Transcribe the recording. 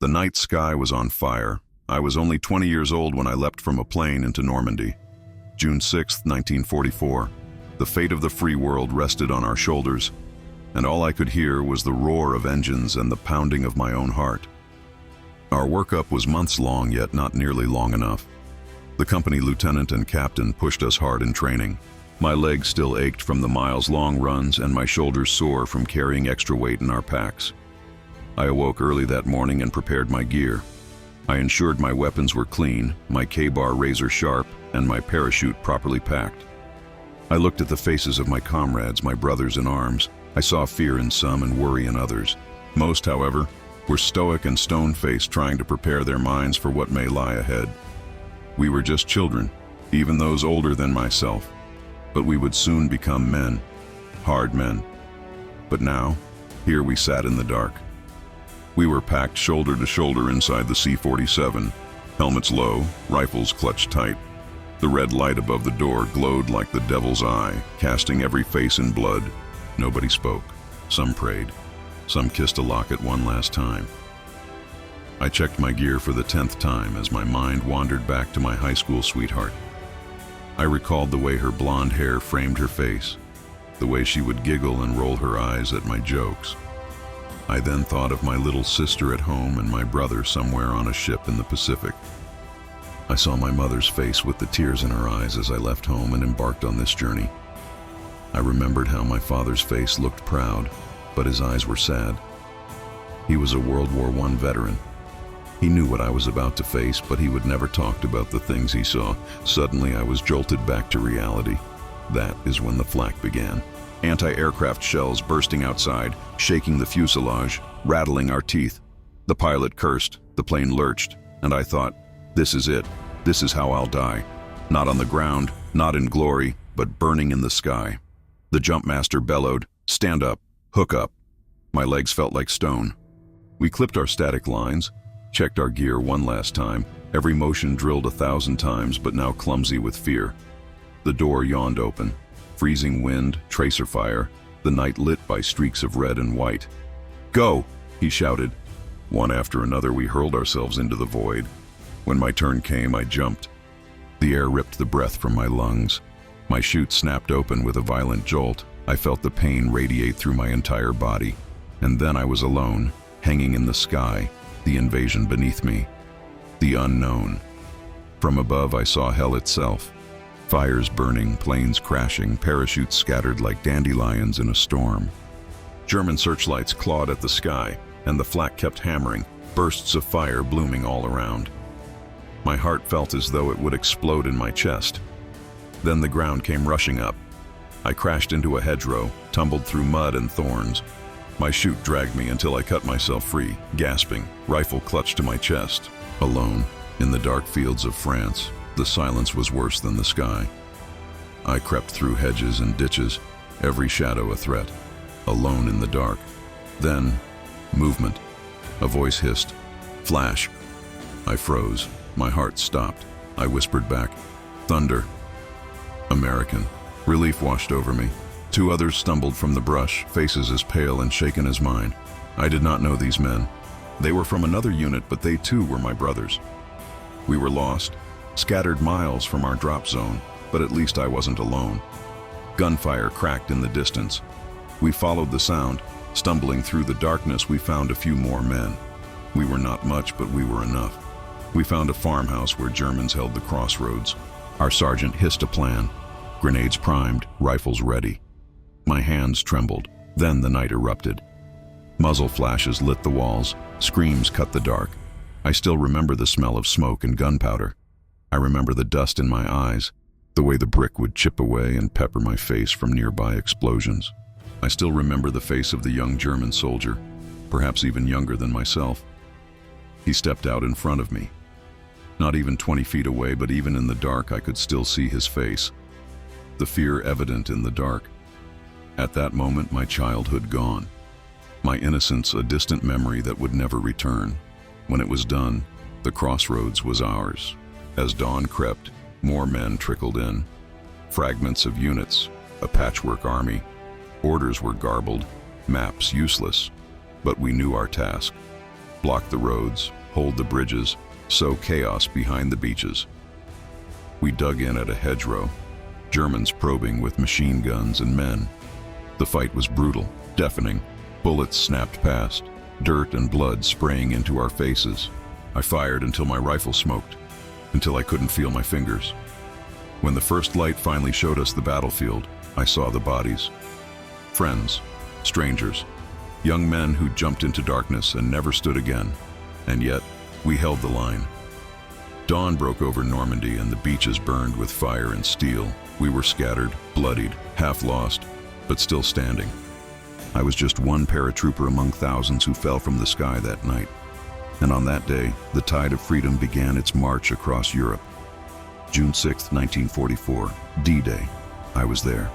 The night sky was on fire. I was only 20 years old when I leapt from a plane into Normandy. June 6, 1944. The fate of the free world rested on our shoulders, and all I could hear was the roar of engines and the pounding of my own heart. Our workup was months long, yet not nearly long enough. The company lieutenant and captain pushed us hard in training. My legs still ached from the miles-long runs and my shoulders sore from carrying extra weight in our packs. I awoke early that morning and prepared my gear. I ensured my weapons were clean, my K-bar razor sharp, and my parachute properly packed. I looked at the faces of my comrades, my brothers in arms. I saw fear in some and worry in others. Most, however, were stoic and stone-faced, trying to prepare their minds for what may lie ahead. We were just children, even those older than myself, but we would soon become men, hard men. But now, here we sat in the dark. We were packed shoulder to shoulder inside the C-47, helmets low, rifles clutched tight. The red light above the door glowed like the devil's eye, casting every face in blood. Nobody spoke. Some prayed. Some kissed a locket one last time. I checked my gear for the 10th time as my mind wandered back to my high school sweetheart. I recalled the way her blonde hair framed her face, the way she would giggle and roll her eyes at my jokes. I then thought of my little sister at home and my brother somewhere on a ship in the Pacific. I saw my mother's face with the tears in her eyes as I left home and embarked on this journey. I remembered how my father's face looked proud, but his eyes were sad. He was a World War I veteran. He knew what I was about to face, but he would never talk about the things he saw. Suddenly, I was jolted back to reality. That is when the flak began. Anti-aircraft shells bursting outside, shaking the fuselage, rattling our teeth. The pilot cursed, the plane lurched, and I thought, this is it. This is how I'll die. Not on the ground, not in glory, but burning in the sky. The jumpmaster bellowed, stand up, hook up. My legs felt like stone. We clipped our static lines, checked our gear one last time, every motion drilled 1,000 times, but now clumsy with fear. The door yawned open. Freezing wind, tracer fire, the night lit by streaks of red and white. Go, he shouted. One after another, we hurled ourselves into the void. When my turn came, I jumped. The air ripped the breath from my lungs. My chute snapped open with a violent jolt. I felt the pain radiate through my entire body. And then I was alone, hanging in the sky, the invasion beneath me. The unknown. From above, I saw hell itself. Fires burning, planes crashing, parachutes scattered like dandelions in a storm. German searchlights clawed at the sky, and the flak kept hammering, bursts of fire blooming all around. My heart felt as though it would explode in my chest. Then the ground came rushing up. I crashed into a hedgerow, tumbled through mud and thorns. My chute dragged me until I cut myself free, gasping, rifle clutched to my chest. Alone, in the dark fields of France, the silence was worse than the sky. I crept through hedges and ditches, every shadow a threat, alone in the dark. Then, movement. A voice hissed, flash. I froze. My heart stopped. I whispered back, thunder. American. Relief washed over me. Two others stumbled from the brush, faces as pale and shaken as mine. I did not know these men. They were from another unit, but they too were my brothers. We were lost, scattered miles from our drop zone, but at least I wasn't alone. Gunfire cracked in the distance. We followed the sound. Stumbling through the darkness, we found a few more men. We were not much, but we were enough. We found a farmhouse where Germans held the crossroads. Our sergeant hissed a plan. Grenades primed, rifles ready. My hands trembled. Then the night erupted. Muzzle flashes lit the walls. Screams cut the dark. I still remember the smell of smoke and gunpowder. I remember the dust in my eyes, the way the brick would chip away and pepper my face from nearby explosions. I still remember the face of the young German soldier, perhaps even younger than myself. He stepped out in front of me. Not even 20 feet away, but even in the dark, I could still see his face. The fear evident in the dark. At that moment, my childhood gone. My innocence a distant memory that would never return. When it was done, the crossroads was ours. As dawn crept, more men trickled in. Fragments of units, a patchwork army. Orders were garbled, maps useless, but we knew our task. block the roads, hold the bridges, sow chaos behind the beaches. We dug in at a hedgerow, Germans probing with machine guns and men. The fight was brutal, deafening. Bullets snapped past, dirt and blood spraying into our faces. I fired until my rifle smoked, until I couldn't feel my fingers. When the first light finally showed us the battlefield, I saw the bodies. Friends, strangers, young men who jumped into darkness and never stood again. And yet, we held the line. Dawn broke over Normandy and the beaches burned with fire and steel. We were scattered, bloodied, half lost, but still standing. I was just one paratrooper among thousands who fell from the sky that night. And on that day, the tide of freedom began its march across Europe. June 6, 1944, D-Day. I was there.